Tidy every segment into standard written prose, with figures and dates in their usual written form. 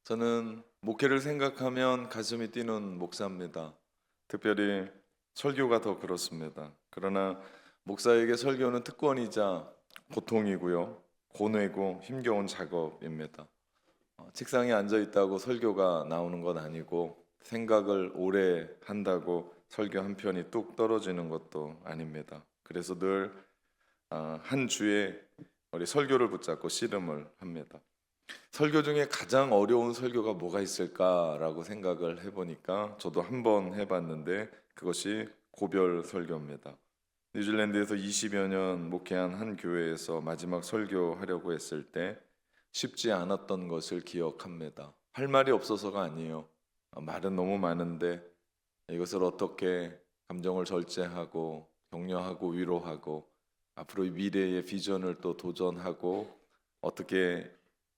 저는 목회를 생각하면 가슴이 뛰는 목사입니다. 특별히 설교가 더 그렇습니다. 그러나 목사에게 설교는 특권이자 고통이고요, 고뇌고 힘겨운 작업입니다. 책상에 앉아 있다고 설교가 나오는 건 아니고, 생각을 오래 한다고 설교 한 편이 뚝 떨어지는 것도 아닙니다. 그래서 늘 한 주에 우리 설교를 붙잡고 씨름을 합니다. 설교 중에 가장 어려운 설교가 뭐가 있을까라고 생각을 해보니까 저도 한번 해봤는데, 그것이 고별 설교입니다. 뉴질랜드에서 20여 년 목회한 한 교회에서 마지막 설교하려고 했을 때 쉽지 않았던 것을 기억합니다. 할 말이 없어서가 아니에요. 말은 너무 많은데 이것을 어떻게 감정을 절제하고 격려하고 위로하고 앞으로의 미래의 비전을 또 도전하고 어떻게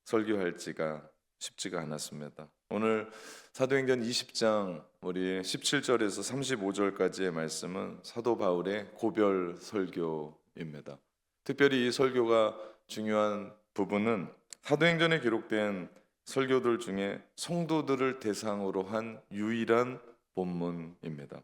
설교할지가 쉽지가 않았습니다. 오늘 사도행전 20장 우리 17절에서 35절까지의 말씀은 사도 바울의 고별 설교입니다. 특별히 이 설교가 중요한 부분은 사도행전에 기록된 설교들 중에 성도들을 대상으로 한 유일한 본문입니다.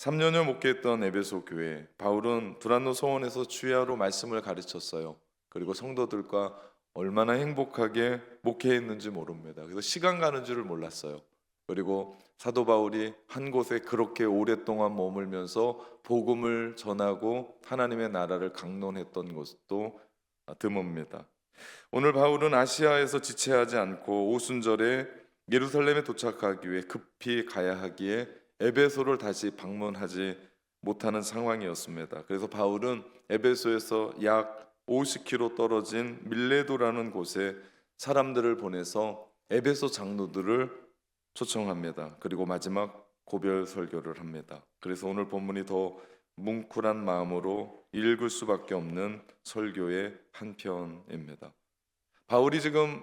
3년을 목회했던 에베소 교회, 바울은 두란노 서원에서 주야로 말씀을 가르쳤어요. 그리고 성도들과 얼마나 행복하게 목회했는지 모릅니다. 그래서 시간 가는 줄을 몰랐어요. 그리고 사도 바울이 한 곳에 그렇게 오랫동안 머물면서 복음을 전하고 하나님의 나라를 강론했던 것도 드뭅니다. 오늘 바울은 아시아에서 지체하지 않고 오순절에 예루살렘에 도착하기 위해 급히 가야 하기에 에베소를 다시 방문하지 못하는 상황이었습니다. 그래서 바울은 에베소에서 약 50km 떨어진 밀레도라는 곳에 사람들을 보내서 에베소 장로들을 초청합니다. 그리고 마지막 고별 설교를 합니다. 그래서 오늘 본문이 더 뭉클한 마음으로 읽을 수밖에 없는 설교의 한 편입니다. 바울이 지금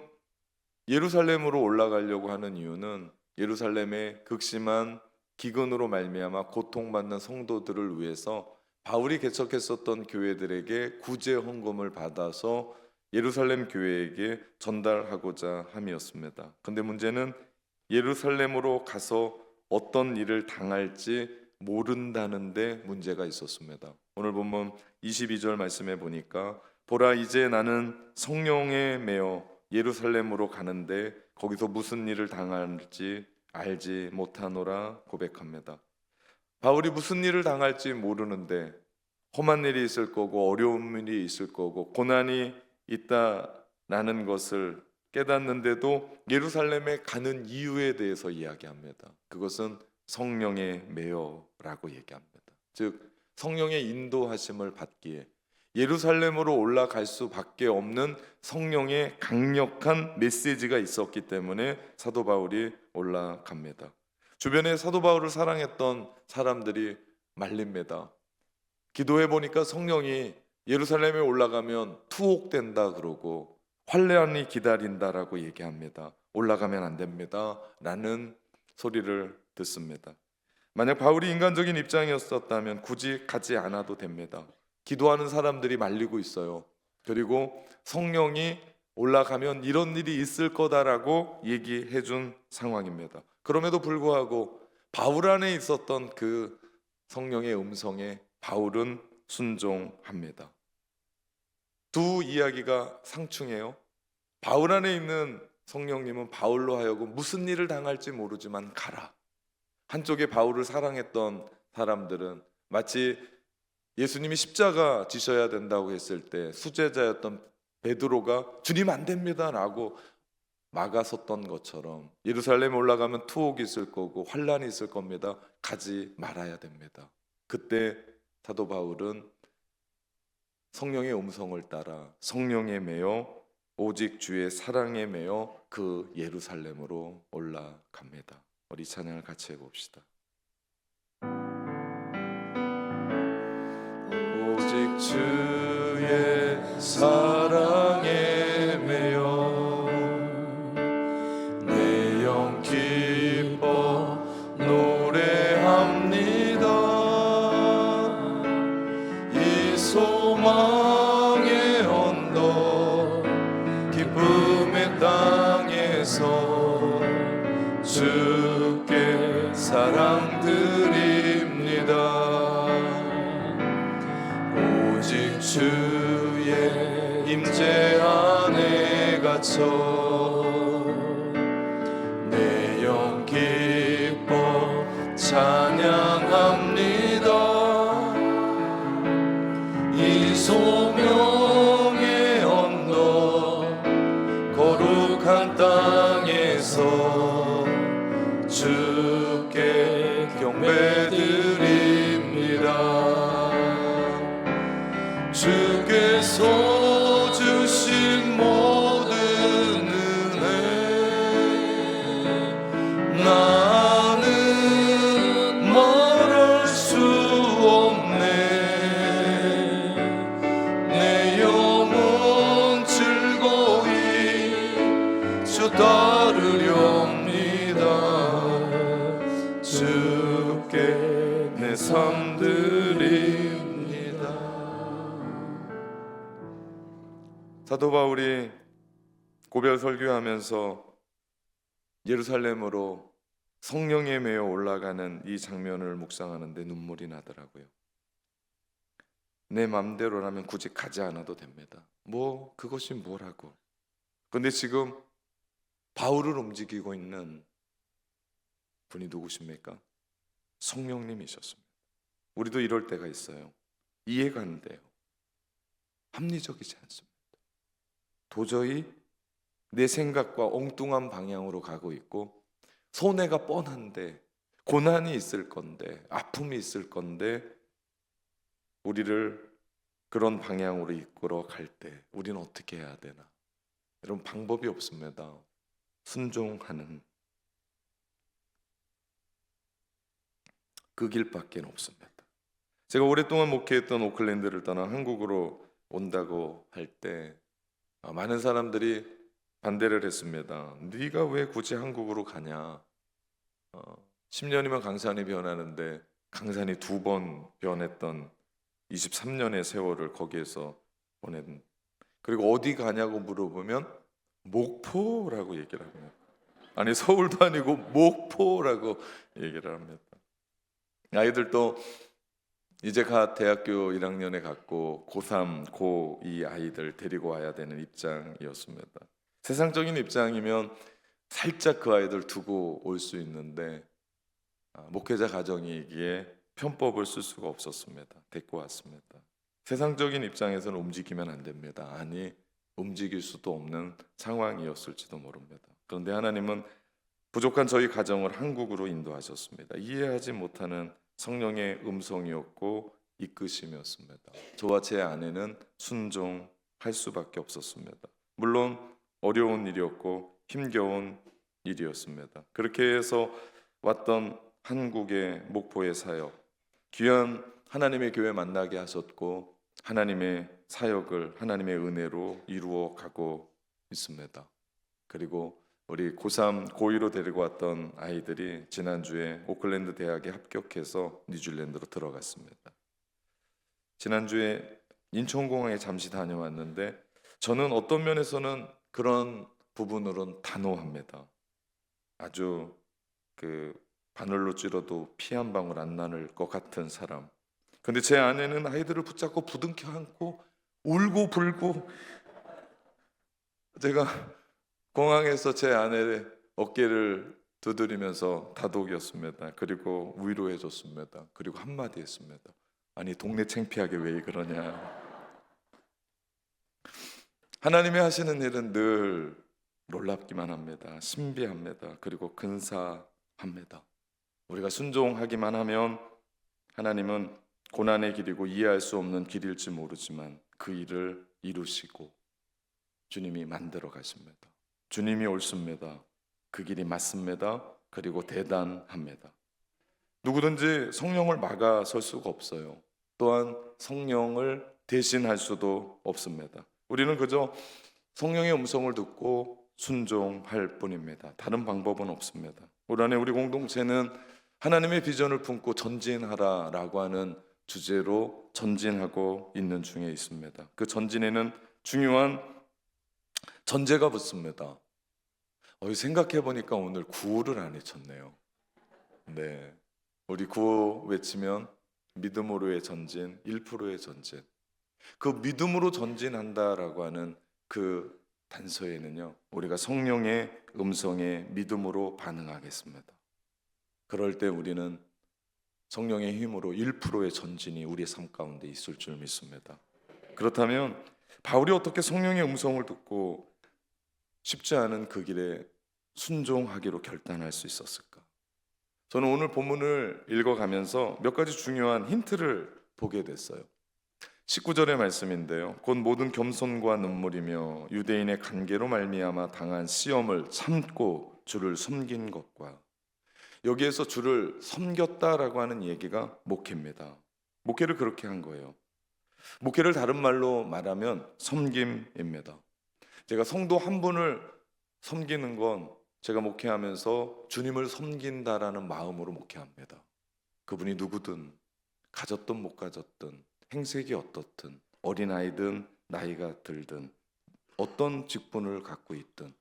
예루살렘으로 올라가려고 하는 이유는 예루살렘의 극심한 기근으로 말미암아 고통받는 성도들을 위해서 바울이 개척했었던 교회들에게 구제 헌금을 받아서 예루살렘 교회에게 전달하고자 함이었습니다. 근데 문제는 예루살렘으로 가서 어떤 일을 당할지 모른다는 데 문제가 있었습니다. 오늘 본문 22절 말씀에 보니까 보라, 이제 나는 성령에 매여 예루살렘으로 가는데 거기서 무슨 일을 당할지 알지 못하노라 고백합니다. 바울이 무슨 일을 당할지 모르는데 험한 일이 있을 거고 어려운 일이 있을 거고 고난이 있다라는 것을 깨닫는데도 예루살렘에 가는 이유에 대해서 이야기합니다. 그것은 성령의 매여라고 얘기합니다. 즉 성령의 인도하심을 받기에 예루살렘으로 올라갈 수밖에 없는 성령의 강력한 메시지가 있었기 때문에 사도 바울이 올라갑니다. 주변에 사도 바울을 사랑했던 사람들이 말립니다. 기도해 보니까 성령이 예루살렘에 올라가면 투옥된다 그러고 환란이 기다린다라고 얘기합니다. 올라가면 안 됩니다 라는 소리를 듣습니다. 만약 바울이 인간적인 입장이었었다면 굳이 가지 않아도 됩니다. 기도하는 사람들이 말리고 있어요. 그리고 성령이 올라가면 이런 일이 있을 거다라고 얘기해 준 상황입니다. 그럼에도 불구하고 바울 안에 있었던 그 성령의 음성에 바울은 순종합니다. 두 이야기가 상충해요. 바울 안에 있는 성령님은 바울로 하여금 무슨 일을 당할지 모르지만 가라. 한쪽에 바울을 사랑했던 사람들은 마치 예수님이 십자가 지셔야 된다고 했을 때 수제자였던 베드로가 주님 안 됩니다 라고 막아섰던 것처럼 예루살렘에 올라가면 투옥이 있을 거고 환란이 있을 겁니다. 가지 말아야 됩니다. 그때 사도 바울은 성령의 음성을 따라 성령에 매여 오직 주의 사랑에 매여 그 예루살렘으로 올라갑니다. 우리 찬양을 같이 해봅시다. 오직 주의 사랑에 매여 내 영 기뻐 노래합니다. 이 소망의 언덕 기쁨의 땅에서 오직 주의 임재 안에 갇혀 내 영 기뻐 찬양합니다. 이 소명의 언덕 거룩한 땅에서 주께 경배드립니다. 주께서 주신 모든 은혜 나는 말할 수 없네. 내 영혼 즐거이 주 따르렵니다. 주께 내 삶 드립니다. 사도 바울이 고별 설교하면서 예루살렘으로 성령에 매여 올라가는 이 장면을 묵상하는데 눈물이 나더라고요. 내 맘대로라면 굳이 가지 않아도 됩니다. 뭐 그것이 뭐라고. 근데 지금 바울을 움직이고 있는 분이 누구십니까? 성령님이셨습니다. 우리도 이럴 때가 있어요. 이해가 안 돼요. 합리적이지 않습니다. 도저히 내 생각과 엉뚱한 방향으로 가고 있고 손해가 뻔한데 고난이 있을 건데 아픔이 있을 건데 우리를 그런 방향으로 이끌어 갈 때 우리는 어떻게 해야 되나? 여러분 방법이 없습니다. 순종하는 그 길밖에 없습니다. 제가 오랫동안 목회했던 오클랜드를 떠나 한국으로 온다고 할 때 많은 사람들이 반대를 했습니다. 네가 왜 굳이 한국으로 가냐? 10년이면 강산이 변하는데 강산이 2번 변했던 23년의 세월을 거기에서 보낸. 그리고 어디 가냐고 물어보면 목포라고 얘기를 합니다. 아니 서울도 아니고 목포라고 얘기를 합니다. 아이들도 이제 갓 대학교 1학년에 갔고 고3, 고2 아이들 데리고 와야 되는 입장이었습니다. 세상적인 입장이면 살짝 그 아이들 두고 올 수 있는데 목회자 가정이기에 편법을 쓸 수가 없었습니다. 데리고 왔습니다. 세상적인 입장에서는 움직이면 안 됩니다. 아니 움직일 수도 없는 상황이었을지도 모릅니다. 그런데 하나님은 부족한 저희 가정을 한국으로 인도하셨습니다. 이해하지 못하는 성령의 음성이었고 이끄심이었습니다. 저와 제 아내는 순종할 수밖에 없었습니다. 물론 어려운 일이었고 힘겨운 일이었습니다. 그렇게 해서 왔던 한국의 목포의 사역, 귀한 하나님의 교회 만나게 하셨고 하나님의 사역을 하나님의 은혜로 이루어 가고 있습니다. 그리고 우리 고3, 고2로 데리고 왔던 아이들이 지난주에 오클랜드 대학에 합격해서 뉴질랜드로 들어갔습니다. 지난주에 인천공항에 잠시 다녀왔는데 저는 어떤 면에서는 그런 부분으로는 단호합니다. 아주 바늘로 찌러도 피 한 방울 안 나는 것 같은 사람. 근데 제 아내는 아이들을 붙잡고 부둥켜 안고 울고 불고, 제가 공항에서 제 아내의 어깨를 두드리면서 다독였습니다. 그리고 위로해 줬습니다. 그리고 한마디 했습니다. 아니 동네 창피하게 왜 그러냐. 하나님이 하시는 일은 늘 놀랍기만 합니다. 신비합니다. 그리고 근사합니다. 우리가 순종하기만 하면 하나님은 고난의 길이고 이해할 수 없는 길일지 모르지만 그 일을 이루시고 주님이 만들어 가십니다. 주님이 옳습니다. 그 길이 맞습니다. 그리고 대단합니다. 누구든지 성령을 막아설 수가 없어요. 또한 성령을 대신할 수도 없습니다. 우리는 그저 성령의 음성을 듣고 순종할 뿐입니다. 다른 방법은 없습니다. 올 한해 우리 공동체는 하나님의 비전을 품고 전진하라라고 하는 주제로 전진하고 있는 중에 있습니다. 그 전진에는 중요한 전제가 붙습니다. 생각해 보니까 오늘 구호를 안 외쳤네요. 네, 우리 구호 외치면 믿음으로의 전진, 1%의 전진. 그 믿음으로 전진한다라고 하는 그 단서에는요, 우리가 성령의 음성에 믿음으로 반응하겠습니다. 그럴 때 우리는 성령의 힘으로 1%의 전진이 우리의 삶 가운데 있을 줄 믿습니다. 그렇다면 바울이 어떻게 성령의 음성을 듣고 쉽지 않은 그 길에 순종하기로 결단할 수 있었을까? 저는 오늘 본문을 읽어가면서 몇 가지 중요한 힌트를 보게 됐어요. 19절의 말씀인데요. 곧 모든 겸손과 눈물이며 유대인의 관계로 말미암아 당한 시험을 참고 주를 섬긴 것과, 여기에서 주를 섬겼다라고 하는 얘기가 목회입니다. 목회를 그렇게 한 거예요. 목회를 다른 말로 말하면 섬김입니다. 제가 성도 한 분을 섬기는 건 제가 목회하면서 주님을 섬긴다라는 마음으로 목회합니다. 그분이 누구든, 가졌든 못 가졌든, 행색이 어떻든, 어린아이든 나이가 들든, 어떤 직분을 갖고 있든,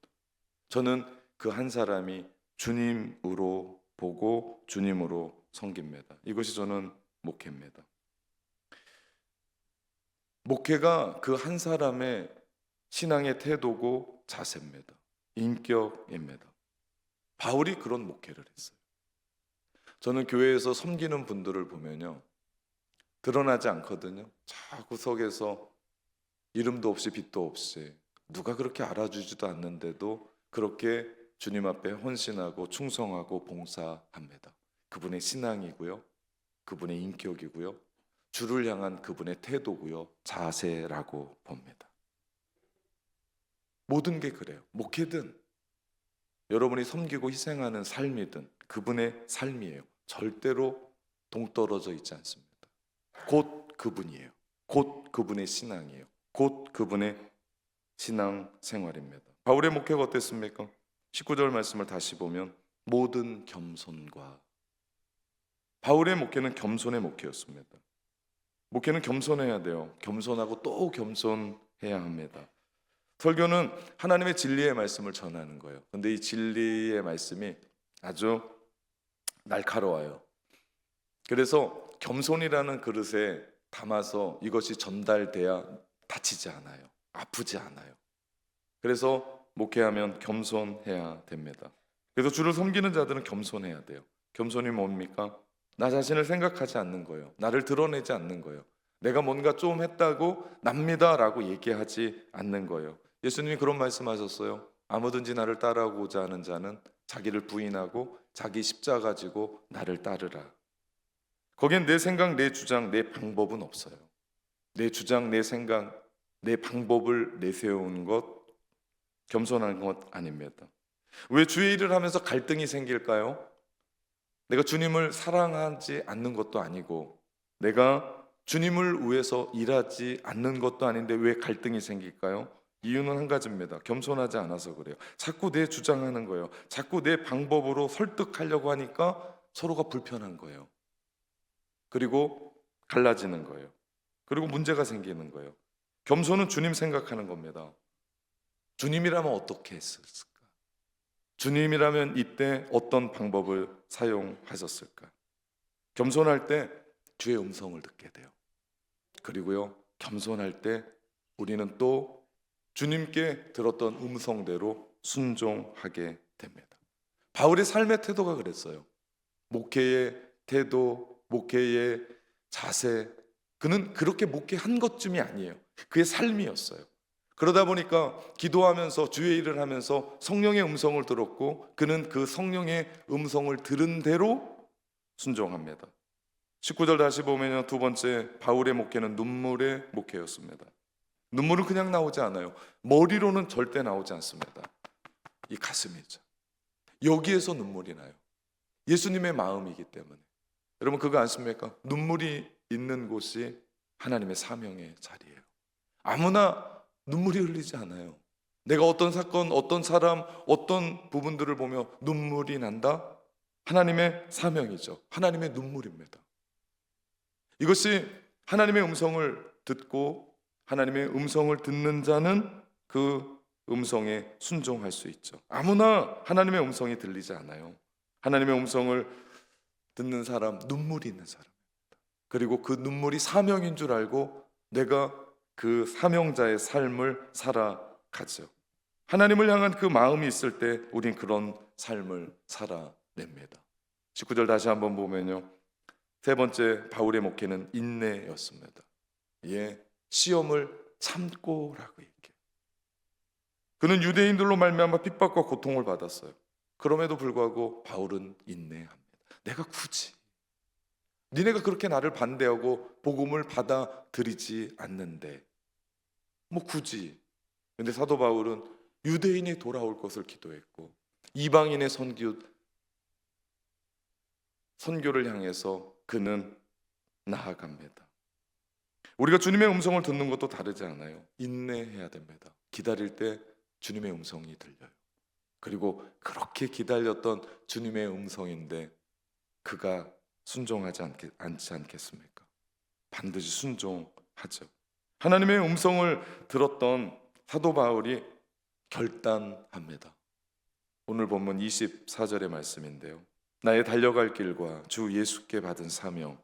저는 그 한 사람이 주님으로 보고 주님으로 섬깁니다. 이것이 저는 목회입니다. 목회가 그 한 사람의 신앙의 태도고 자세입니다. 인격입니다. 바울이 그런 목회를 했어요. 저는 교회에서 섬기는 분들을 보면요, 드러나지 않거든요. 저 구석에서 이름도 없이 빛도 없이, 누가 그렇게 알아주지도 않는데도 그렇게 주님 앞에 헌신하고 충성하고 봉사합니다. 그분의 신앙이고요, 그분의 인격이고요, 주를 향한 그분의 태도고요, 자세라고 봅니다. 모든 게 그래요. 목회든 여러분이 섬기고 희생하는 삶이든 그분의 삶이에요. 절대로 동떨어져 있지 않습니다. 곧 그분이에요. 곧 그분의 신앙이에요. 곧 그분의 신앙 생활입니다. 바울의 목회가 어땠습니까? 19절 말씀을 다시 보면 모든 겸손과, 바울의 목회는 겸손의 목회였습니다. 목회는 겸손해야 돼요. 겸손하고 또 겸손해야 합니다. 설교는 하나님의 진리의 말씀을 전하는 거예요. 근데 이 진리의 말씀이 아주 날카로워요. 그래서 겸손이라는 그릇에 담아서 이것이 전달돼야 다치지 않아요. 아프지 않아요. 그래서 목회하면 겸손해야 됩니다. 그래서 주를 섬기는 자들은 겸손해야 돼요. 겸손이 뭡니까? 나 자신을 생각하지 않는 거예요. 나를 드러내지 않는 거예요. 내가 뭔가 좀 했다고 납니다라고 얘기하지 않는 거예요. 예수님이 그런 말씀하셨어요. 아무든지 나를 따라오고자 하는 자는 자기를 부인하고 자기 십자가 지고 나를 따르라. 거기엔 내 생각, 내 주장, 내 방법은 없어요. 내 주장, 내 생각, 내 방법을 내세우는 것, 겸손한 것 아닙니다. 왜 주의 일을 하면서 갈등이 생길까요? 내가 주님을 사랑하지 않는 것도 아니고, 내가 주님을 위해서 일하지 않는 것도 아닌데 왜 갈등이 생길까요? 이유는 한 가지입니다. 겸손하지 않아서 그래요. 자꾸 내 주장하는 거예요. 자꾸 내 방법으로 설득하려고 하니까 서로가 불편한 거예요. 그리고 갈라지는 거예요. 그리고 문제가 생기는 거예요. 겸손은 주님 생각하는 겁니다. 주님이라면 어떻게 했을까? 주님이라면 이때 어떤 방법을 사용하셨을까? 겸손할 때 주의 음성을 듣게 돼요. 그리고요, 겸손할 때 우리는 또 주님께 들었던 음성대로 순종하게 됩니다. 바울의 삶의 태도가 그랬어요. 목회의 태도, 목회의 자세, 그는 그렇게 목회한 것쯤이 아니에요. 그의 삶이었어요. 그러다 보니까 기도하면서 주의 일을 하면서 성령의 음성을 들었고, 그는 그 성령의 음성을 들은 대로 순종합니다. 19절 다시 보면요, 두 번째, 바울의 목회는 눈물의 목회였습니다. 눈물은 그냥 나오지 않아요. 머리로는 절대 나오지 않습니다. 이 가슴이죠. 여기에서 눈물이 나요. 예수님의 마음이기 때문에. 여러분 그거 아십니까? 눈물이 있는 곳이 하나님의 사명의 자리예요. 아무나 눈물이 흘리지 않아요. 내가 어떤 사건, 어떤 사람, 어떤 부분들을 보며 눈물이 난다? 하나님의 사명이죠. 하나님의 눈물입니다. 이것이 하나님의 음성을 듣고 하나님의 음성을 듣는 자는 그 음성에 순종할 수 있죠. 아무나 하나님의 음성이 들리지 않아요. 하나님의 음성을 듣는 사람, 눈물이 있는 사람입니다. 그리고 그 눈물이 사명인 줄 알고 내가 그 사명자의 삶을 살아가죠. 하나님을 향한 그 마음이 있을 때 우린 그런 삶을 살아냅니다. 19절 다시 한번 보면요, 세 번째 바울의 목회는 인내였습니다. 예, 시험을 참고라고 얘기해요. 그는 유대인들로 말미암아 핍박과 고통을 받았어요. 그럼에도 불구하고 바울은 인내합니다. 내가 굳이 니네가 그렇게 나를 반대하고 복음을 받아들이지 않는데 뭐 굳이. 근데 사도 바울은 유대인이 돌아올 것을 기도했고 이방인의 선교를 향해서 그는 나아갑니다. 우리가 주님의 음성을 듣는 것도 다르지 않아요. 인내해야 됩니다. 기다릴 때 주님의 음성이 들려요. 그리고 그렇게 기다렸던 주님의 음성인데 그가 순종하지 않지 않겠습니까? 반드시 순종하죠. 하나님의 음성을 들었던 사도 바울이 결단합니다. 오늘 본문 24절의 말씀인데요, 나의 달려갈 길과 주 예수께 받은 사명,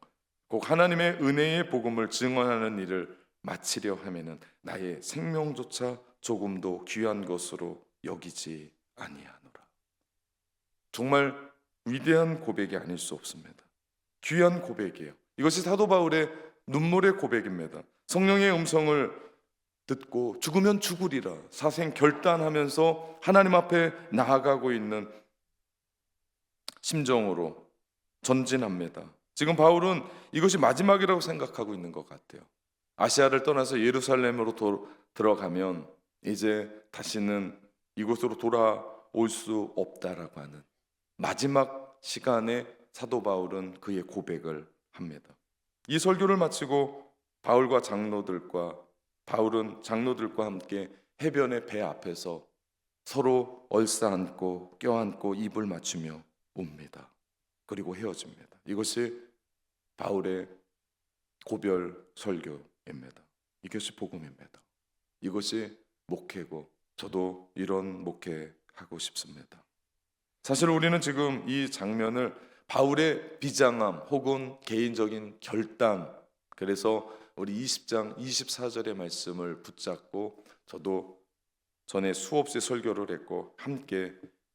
꼭 하나님의 은혜의 복음을 증언하는 일을 마치려 하면은 나의 생명조차 조금도 귀한 것으로 여기지 아니하노라. 정말 위대한 고백이 아닐 수 없습니다. 귀한 고백이에요. 이것이 사도 바울의 눈물의 고백입니다. 성령의 음성을 듣고 죽으면 죽으리라 사생 결단하면서 하나님 앞에 나아가고 있는 심정으로 전진합니다. 지금 바울은 이것이 마지막이라고 생각하고 있는 것 같아요. 아시아를 떠나서 예루살렘으로 들어가면 이제 다시는 이곳으로 돌아올 수 없다라고 하는 마지막 시간에 사도 바울은 그의 고백을 합니다. 이 설교를 마치고 바울은 장로들과 함께 해변의 배 앞에서 서로 얼싸안고 껴안고 입을 맞추며 웁니다. 그리고 헤어집니다. 이것이 바울의 고별 설교입니다. 이것이 복음입니다. 이것이 목회고 저도 이런 목회하고 싶습니다. 사실 우리는 지금 이 장면을 바울의 비장함 혹은 개인적인 결단, 그래서 우리 20장 24절의 말씀을 붙잡고 저도 전에 수없이 설교를 했고 함께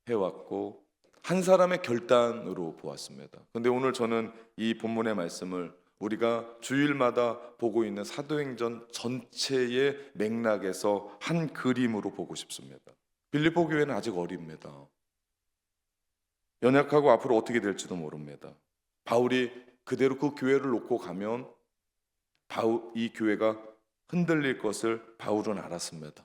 해왔고 한 사람의 결단으로 보았습니다. 그런데 오늘 저는 이 본문의 말씀을 우리가 주일마다 보고 있는 사도행전 전체의 맥락에서 한 그림으로 보고 싶습니다. 빌립보 교회는 아직 어립니다. 연약하고 앞으로 어떻게 될지도 모릅니다. 바울이 그대로 그 교회를 놓고 가면 이 교회가 흔들릴 것을 바울은 알았습니다.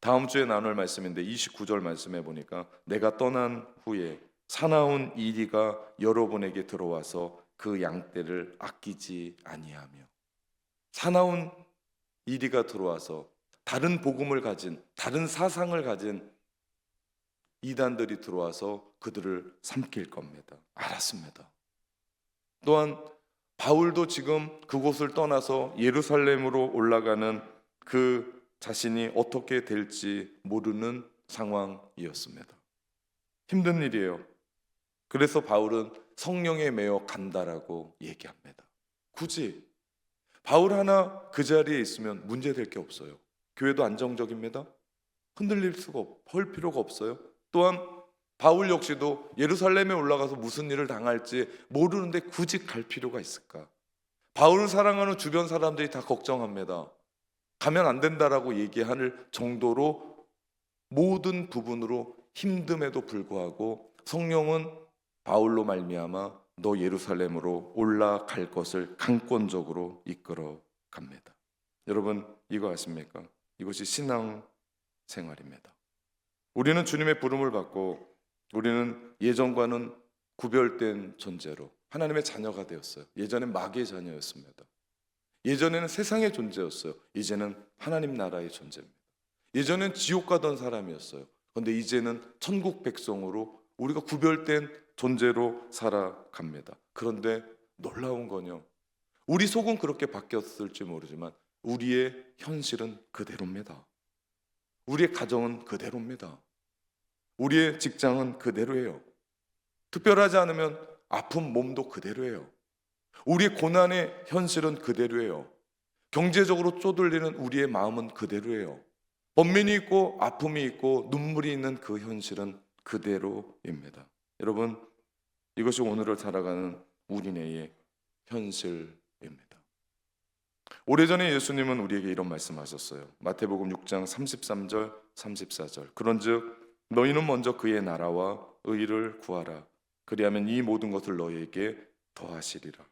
다음 주에 나눌 말씀인데 29절 말씀해 보니까 내가 떠난 후에 사나운 이리가 여러분에게 들어와서 그 양떼를 아끼지 아니하며, 사나운 이리가 들어와서 다른 복음을 가진, 다른 사상을 가진 이단들이 들어와서 그들을 삼킬 겁니다. 알았습니다. 또한 바울도 지금 그곳을 떠나서 예루살렘으로 올라가는 그 자신이 어떻게 될지 모르는 상황이었습니다. 힘든 일이에요. 그래서 바울은 성령에 매여 간다라고 얘기합니다. 굳이 바울 하나 그 자리에 있으면 문제될 게 없어요. 교회도 안정적입니다. 헐 필요가 없어요. 또한 바울 역시도 예루살렘에 올라가서 무슨 일을 당할지 모르는데 굳이 갈 필요가 있을까? 바울을 사랑하는 주변 사람들이 다 걱정합니다. 가면 안 된다라고 얘기할 정도로 모든 부분으로 힘듦에도 불구하고 성령은 바울로 말미암아 너 예루살렘으로 올라갈 것을 강권적으로 이끌어 갑니다. 여러분 이거 아십니까? 이것이 신앙 생활입니다. 우리는 주님의 부름을 받고 우리는 예전과는 구별된 존재로 하나님의 자녀가 되었어요. 예전엔 마귀의 자녀였습니다. 예전에는 세상의 존재였어요. 이제는 하나님 나라의 존재입니다. 예전엔 지옥 가던 사람이었어요. 그런데 이제는 천국 백성으로 우리가 구별된 존재로 살아갑니다. 그런데 놀라운 건요, 우리 속은 그렇게 바뀌었을지 모르지만 우리의 현실은 그대로입니다. 우리의 가정은 그대로입니다. 우리의 직장은 그대로예요. 특별하지 않으면 아픈 몸도 그대로예요. 우리의 고난의 현실은 그대로예요. 경제적으로 쪼들리는 우리의 마음은 그대로예요. 번민이 있고 아픔이 있고 눈물이 있는 그 현실은 그대로입니다. 여러분, 이것이 오늘을 살아가는 우리네의 현실입니다. 오래전에 예수님은 우리에게 이런 말씀하셨어요. 마태복음 6장 33절 34절. 그런즉 너희는 먼저 그의 나라와 의를 구하라. 그리하면 이 모든 것을 너희에게 더하시리라.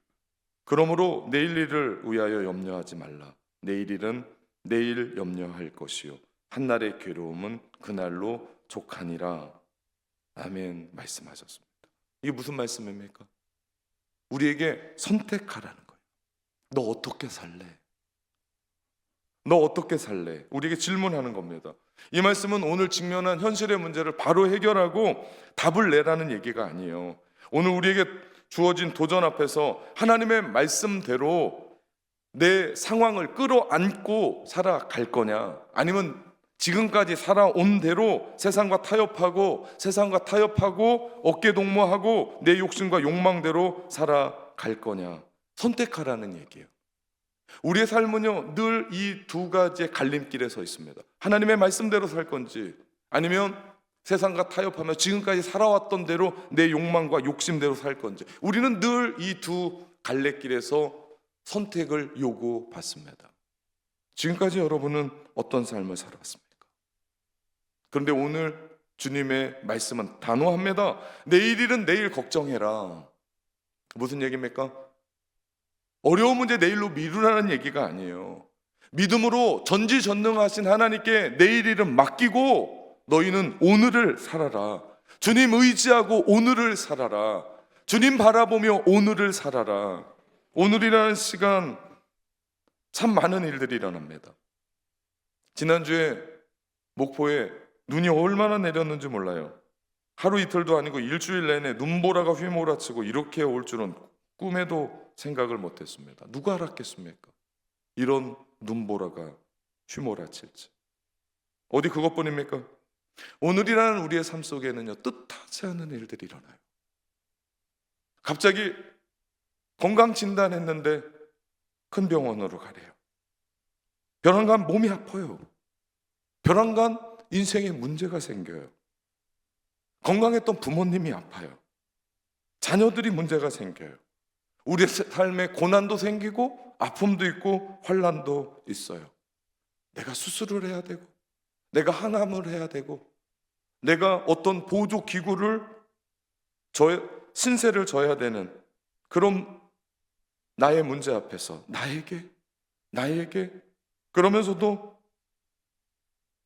그러므로 내일 일을 위하여 염려하지 말라. 내일 일은 내일 염려할 것이요 한날의 괴로움은 그날로 족하니라. 아멘 말씀하셨습니다. 이게 무슨 말씀입니까? 우리에게 선택하라는 거예요. 너 어떻게 살래? 너 어떻게 살래? 우리에게 질문하는 겁니다. 이 말씀은 오늘 직면한 현실의 문제를 바로 해결하고 답을 내라는 얘기가 아니에요. 오늘 우리에게 주어진 도전 앞에서 하나님의 말씀대로 내 상황을 끌어안고 살아갈 거냐, 아니면 지금까지 살아온 대로 세상과 타협하고 어깨동무하고 내 욕심과 욕망대로 살아갈 거냐, 선택하라는 얘기예요. 우리의 삶은요 늘 이 두 가지의 갈림길에 서 있습니다. 하나님의 말씀대로 살 건지, 아니면 세상과 타협하며 지금까지 살아왔던 대로 내 욕망과 욕심대로 살 건지, 우리는 늘 이 두 갈래길에서 선택을 요구받습니다. 지금까지 여러분은 어떤 삶을 살아왔습니까? 그런데 오늘 주님의 말씀은 단호합니다. 내일 일은 내일 걱정해라. 무슨 얘기입니까? 어려운 문제 내일로 미루라는 얘기가 아니에요. 믿음으로 전지전능하신 하나님께 내일 일은 맡기고 너희는 오늘을 살아라. 주님 의지하고 오늘을 살아라. 주님 바라보며 오늘을 살아라. 오늘이라는 시간 참 많은 일들이 일어납니다. 지난주에 목포에 눈이 얼마나 내렸는지 몰라요. 하루 이틀도 아니고 일주일 내내 눈보라가 휘몰아치고 이렇게 올 줄은 꿈에도 생각을 못했습니다. 누가 알았겠습니까? 이런 눈보라가 휘몰아칠지. 어디 그것뿐입니까? 오늘이라는 우리의 삶 속에는요 뜻하지 않은 일들이 일어나요. 갑자기 건강 진단했는데 큰 병원으로 가래요. 벼랑간 몸이 아파요. 벼랑간 인생에 문제가 생겨요. 건강했던 부모님이 아파요. 자녀들이 문제가 생겨요. 우리의 삶에 고난도 생기고 아픔도 있고 환난도 있어요. 내가 수술을 해야 되고, 내가 항암을 해야 되고, 내가 어떤 보조 기구를 신세를 져야 되는 그런 나의 문제 앞에서 나에게 그러면서도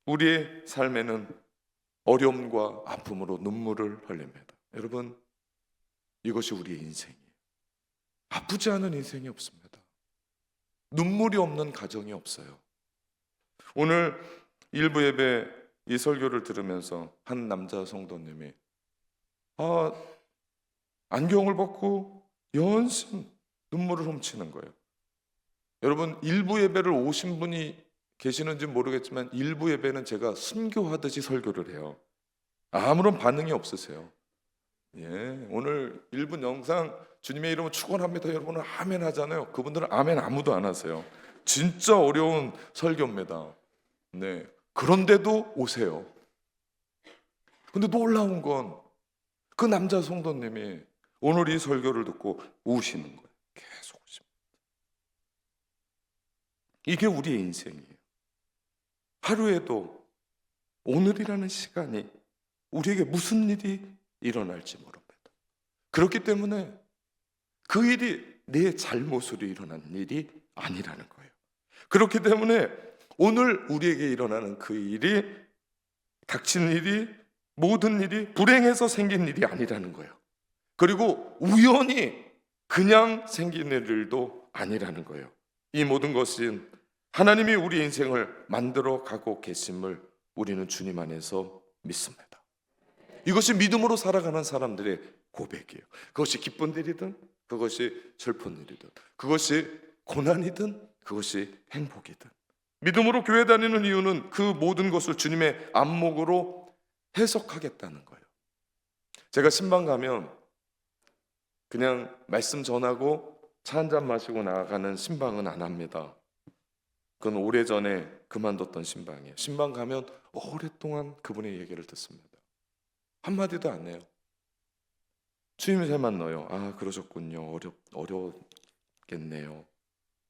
우리의 삶에는 어려움과 아픔으로 눈물을 흘립니다. 여러분, 이것이 우리의 인생이에요. 아프지 않은 인생이 없습니다. 눈물이 없는 가정이 없어요. 오늘 일부 예배 이 설교를 들으면서 한 남자 성도님이 안경을 벗고 연신 눈물을 훔치는 거예요. 여러분, 일부 예배를 오신 분이 계시는지 모르겠지만 일부 예배는 제가 순교하듯이 설교를 해요. 아무런 반응이 없으세요. 오늘 1분 영상 주님의 이름으로 축원합니다. 여러분은 아멘 하잖아요. 그분들은 아멘 아무도 안 하세요. 진짜 어려운 설교입니다. 그런데도 오세요. 근데 놀라운 건 그 남자 성도님이 오늘 이 설교를 듣고 우시는 거예요. 계속 우십니다. 이게 우리의 인생이에요. 하루에도 오늘이라는 시간이 우리에게 무슨 일이 일어날지 모릅니다. 그렇기 때문에 그 일이 내 잘못으로 일어난 일이 아니라는 거예요. 그렇기 때문에 오늘 우리에게 일어나는 그 일이, 닥친 일이, 모든 일이 불행해서 생긴 일이 아니라는 거예요. 그리고 우연히 그냥 생긴 일도 아니라는 거예요. 이 모든 것은 하나님이 우리 인생을 만들어 가고 계심을 우리는 주님 안에서 믿습니다. 이것이 믿음으로 살아가는 사람들의 고백이에요. 그것이 기쁜 일이든 그것이 슬픈 일이든, 그것이 고난이든 그것이 행복이든, 믿음으로 교회 다니는 이유는 그 모든 것을 주님의 안목으로 해석하겠다는 거예요. 제가 신방 가면 그냥 말씀 전하고 차 한잔 마시고 나가는 신방은 안 합니다. 그건 오래전에 그만뒀던 신방이에요. 신방 가면 오랫동안 그분의 얘기를 듣습니다. 한마디도 안 해요. 추임새만 넣어요. 아, 그러셨군요. 어렵겠네요.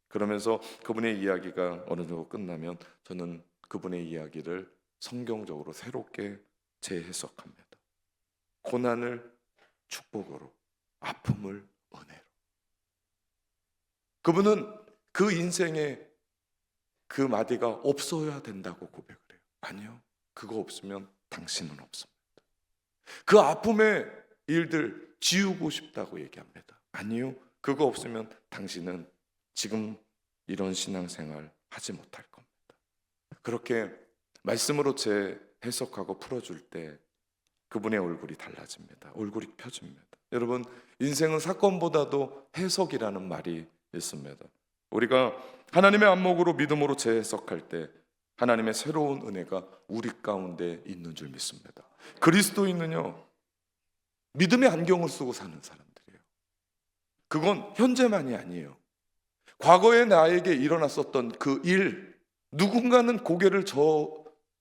그러면서 그분의 이야기가 어느 정도 끝나면 저는 그분의 이야기를 성경적으로 새롭게 재해석합니다. 고난을 축복으로, 아픔을 은혜로. 그분은 그 인생에 그 마디가 없어야 된다고 고백을 해요. 아니요, 그거 없으면 당신은 없습니다. 그 아픔의 일들 지우고 싶다고 얘기합니다. 아니요, 그거 없으면 당신은 지금 이런 신앙생활 하지 못할 겁니다. 그렇게 말씀으로 재해석하고 풀어줄 때 그분의 얼굴이 달라집니다. 얼굴이 펴집니다. 여러분, 인생은 사건보다도 해석이라는 말이 있습니다. 우리가 하나님의 안목으로 믿음으로 재해석할 때 하나님의 새로운 은혜가 우리 가운데 있는 줄 믿습니다. 그리스도인은요, 믿음의 안경을 쓰고 사는 사람들이에요. 그건 현재만이 아니에요. 과거에 나에게 일어났었던 그 일, 누군가는 고개를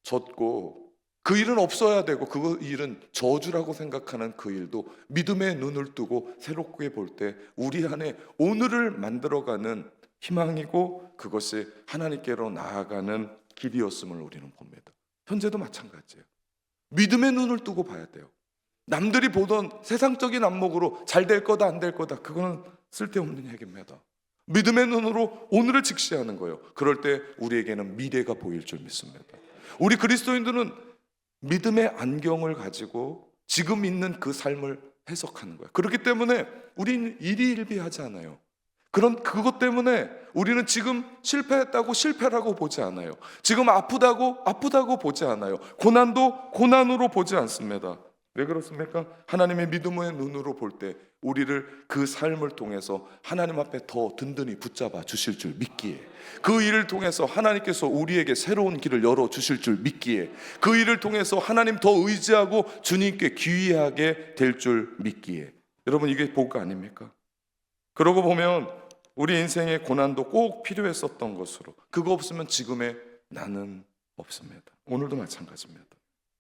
젓고 그 일은 없어야 되고 그 일은 저주라고 생각하는 그 일도 믿음의 눈을 뜨고 새롭게 볼 때 우리 안에 오늘을 만들어가는 희망이고 그것이 하나님께로 나아가는 길이었음을 우리는 봅니다. 현재도 마찬가지예요. 믿음의 눈을 뜨고 봐야 돼요. 남들이 보던 세상적인 안목으로 잘 될 거다 안 될 거다, 그거는 쓸데없는 얘기입니다. 믿음의 눈으로 오늘을 직시하는 거예요. 그럴 때 우리에게는 미래가 보일 줄 믿습니다. 우리 그리스도인들은 믿음의 안경을 가지고 지금 있는 그 삶을 해석하는 거예요. 그렇기 때문에 우리는 일희일비하지 않아요. 그것 때문에 우리는 지금 실패했다고 실패라고 보지 않아요. 지금 아프다고 보지 않아요. 고난도 고난으로 보지 않습니다. 왜 그렇습니까? 하나님의 믿음의 눈으로 볼 때 우리를 그 삶을 통해서 하나님 앞에 더 든든히 붙잡아 주실 줄 믿기에, 그 일을 통해서 하나님께서 우리에게 새로운 길을 열어 주실 줄 믿기에, 그 일을 통해서 하나님 더 의지하고 주님께 귀의하게 될 줄 믿기에. 여러분, 이게 복 아닙니까? 그러고 보면 우리 인생의 고난도 꼭 필요했었던 것으로, 그거 없으면 지금의 나는 없습니다. 오늘도 마찬가지입니다.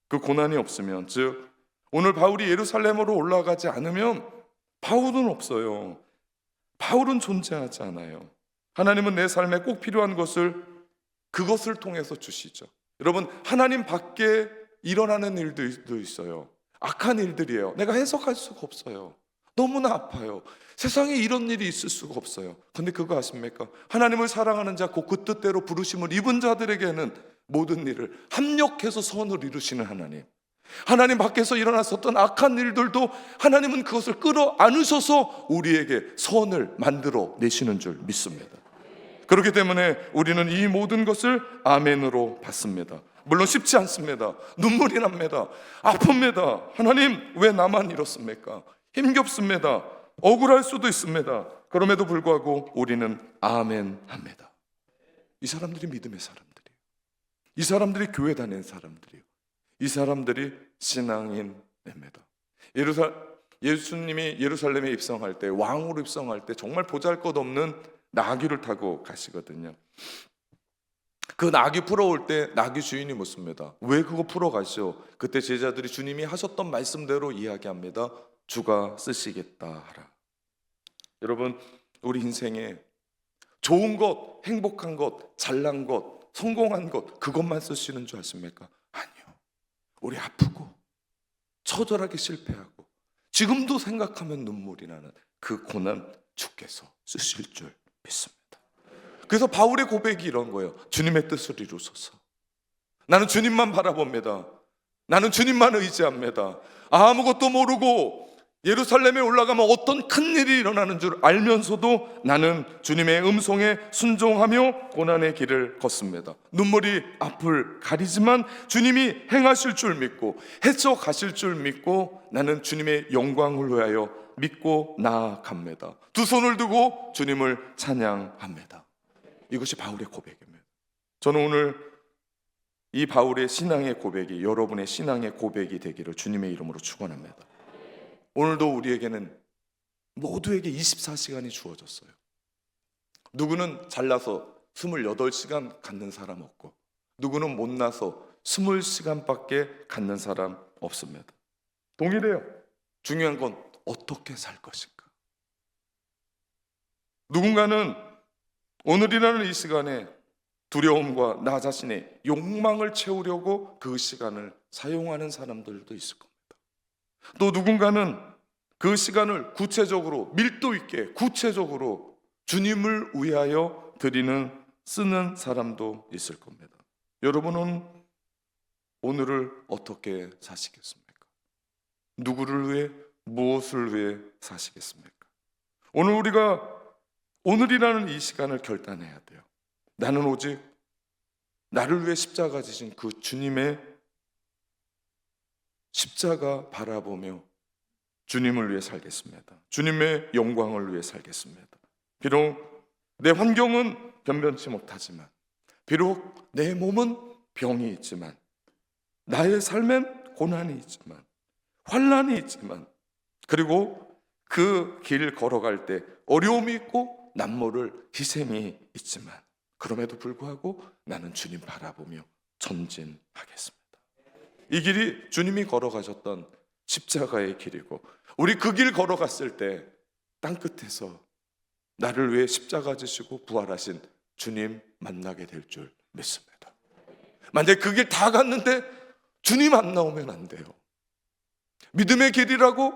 그 고난이 없으면, 즉 오늘 바울이 예루살렘으로 올라가지 않으면 바울은 없어요. 바울은 존재하지 않아요. 하나님은 내 삶에 꼭 필요한 그것을 통해서 주시죠. 여러분, 하나님 밖에 일어나는 일들도 있어요. 악한 일들이에요. 내가 해석할 수가 없어요. 너무나 아파요. 세상에 이런 일이 있을 수가 없어요. 근데 그거 아십니까? 하나님을 사랑하는 자, 그 뜻대로 부르심을 입은 자들에게는 모든 일을 합력해서 선을 이루시는 하나님, 하나님 밖에서 일어났었던 악한 일들도 하나님은 그것을 끌어안으셔서 우리에게 선을 만들어 내시는 줄 믿습니다. 그렇기 때문에 우리는 이 모든 것을 아멘으로 받습니다. 물론 쉽지 않습니다. 눈물이 납니다. 아픕니다. 하나님, 왜 나만 이렇습니까? 힘겹습니다. 억울할 수도 있습니다. 그럼에도 불구하고 우리는 아멘 합니다. 이 사람들이 믿음의 사람들이에요. 이 사람들이 교회 다니는 사람들이에요. 이 사람들이 신앙인입니다. 예수님이 예루살렘에 입성할 때, 왕으로 입성할 때 정말 보잘것없는 나귀를 타고 가시거든요. 그 나귀 풀어올 때 나귀 주인이 묻습니다. 왜 그거 풀어 가시오? 그때 제자들이 주님이 하셨던 말씀대로 이야기합니다. 주가 쓰시겠다 하라. 여러분, 우리 인생에 좋은 것, 행복한 것, 잘난 것, 성공한 것, 그것만 쓰시는 줄 아십니까? 아니요. 우리 아프고 처절하게 실패하고 지금도 생각하면 눈물이 나는 그 고난 주께서 쓰실 줄 믿습니다. 그래서 바울의 고백이 이런 거예요. 주님의 뜻을 이루소서. 나는 주님만 바라봅니다. 나는 주님만 의지합니다. 아무것도 모르고 예루살렘에 올라가면 어떤 큰일이 일어나는 줄 알면서도 나는 주님의 음성에 순종하며 고난의 길을 걷습니다. 눈물이 앞을 가리지만 주님이 행하실 줄 믿고 헤쳐가실 줄 믿고 나는 주님의 영광을 위하여 믿고 나아갑니다. 두 손을 두고 주님을 찬양합니다. 이것이 바울의 고백입니다. 저는 오늘 이 바울의 신앙의 고백이 여러분의 신앙의 고백이 되기를 주님의 이름으로 축원합니다. 오늘도 우리에게는 모두에게 24시간이 주어졌어요. 누구는 잘나서 28시간 갖는 사람 없고, 누구는 못나서 20시간밖에 갖는 사람 없습니다. 동일해요. 중요한 건 어떻게 살 것인가. 누군가는 오늘이라는 이 시간에 두려움과 나 자신의 욕망을 채우려고 그 시간을 사용하는 사람들도 있을 겁니다. 또 누군가는 그 시간을 구체적으로 밀도 있게 구체적으로 주님을 위하여 쓰는 사람도 있을 겁니다. 여러분은 오늘을 어떻게 사시겠습니까? 누구를 위해, 무엇을 위해 사시겠습니까? 오늘 우리가 오늘이라는 이 시간을 결단해야 돼요. 나는 오직 나를 위해 십자가 지신 그 주님의 십자가 바라보며 주님을 위해 살겠습니다. 주님의 영광을 위해 살겠습니다. 비록 내 환경은 변변치 못하지만, 비록 내 몸은 병이 있지만, 나의 삶엔 고난이 있지만, 환난이 있지만, 그리고 그 길 걸어갈 때 어려움이 있고 남모를 희생이 있지만, 그럼에도 불구하고 나는 주님 바라보며 전진하겠습니다. 이 길이 주님이 걸어가셨던 십자가의 길이고, 우리 그 길 걸어갔을 때 땅끝에서 나를 위해 십자가 지시고 부활하신 주님 만나게 될 줄 믿습니다. 만약에 그 길 다 갔는데 주님 안 나오면 안 돼요. 믿음의 길이라고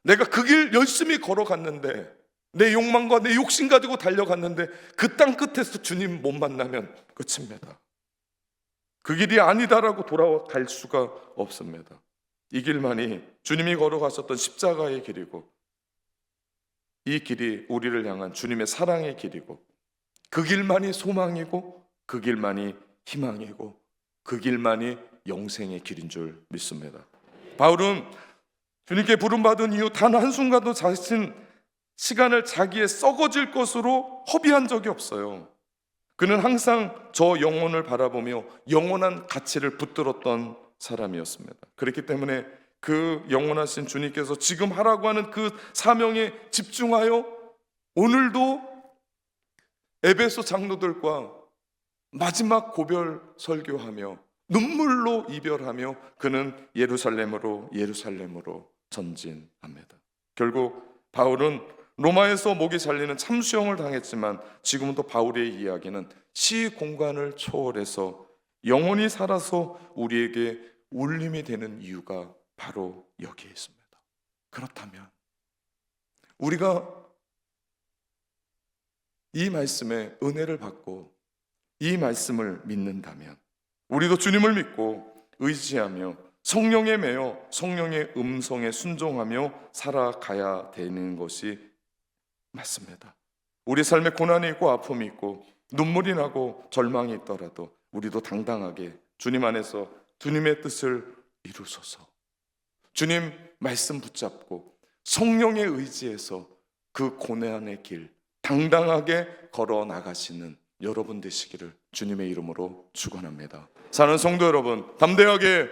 내가 그 길 열심히 걸어갔는데, 내 욕망과 내 욕심 가지고 달려갔는데 그 땅 끝에서 주님 못 만나면 끝입니다. 그 길이 아니다라고 돌아갈 수가 없습니다. 이 길만이 주님이 걸어가셨던 십자가의 길이고, 이 길이 우리를 향한 주님의 사랑의 길이고, 그 길만이 소망이고, 그 길만이 희망이고, 그 길만이 영생의 길인 줄 믿습니다. 바울은 주님께 부름받은 이후 단 한순간도 자신 시간을 자기의 썩어질 것으로 허비한 적이 없어요. 그는 항상 저 영혼을 바라보며 영원한 가치를 붙들었던 사람이었습니다. 그렇기 때문에 그 영원하신 주님께서 지금 하라고 하는 그 사명에 집중하여 오늘도 에베소 장로들과 마지막 고별 설교하며 눈물로 이별하며 그는 예루살렘으로 전진합니다. 결국 바울은 로마에서 목이 잘리는 참수형을 당했지만, 지금도 바울의 이야기는 시 공간을 초월해서 영원히 살아서 우리에게 울림이 되는 이유가 바로 여기에 있습니다. 그렇다면 우리가 이 말씀의 은혜를 받고 이 말씀을 믿는다면, 우리도 주님을 믿고 의지하며 성령에 매여 성령의 음성에 순종하며 살아가야 되는 것이 맞습니다. 우리 삶에 고난이 있고 아픔이 있고 눈물이 나고 절망이 있더라도 우리도 당당하게 주님 안에서 주님의 뜻을 이루소서, 주님 말씀 붙잡고 성령의 의지에서 그 고난의 길 당당하게 걸어 나가시는 여러분 되시기를 주님의 이름으로 축원합니다. 사는 성도 여러분, 담대하게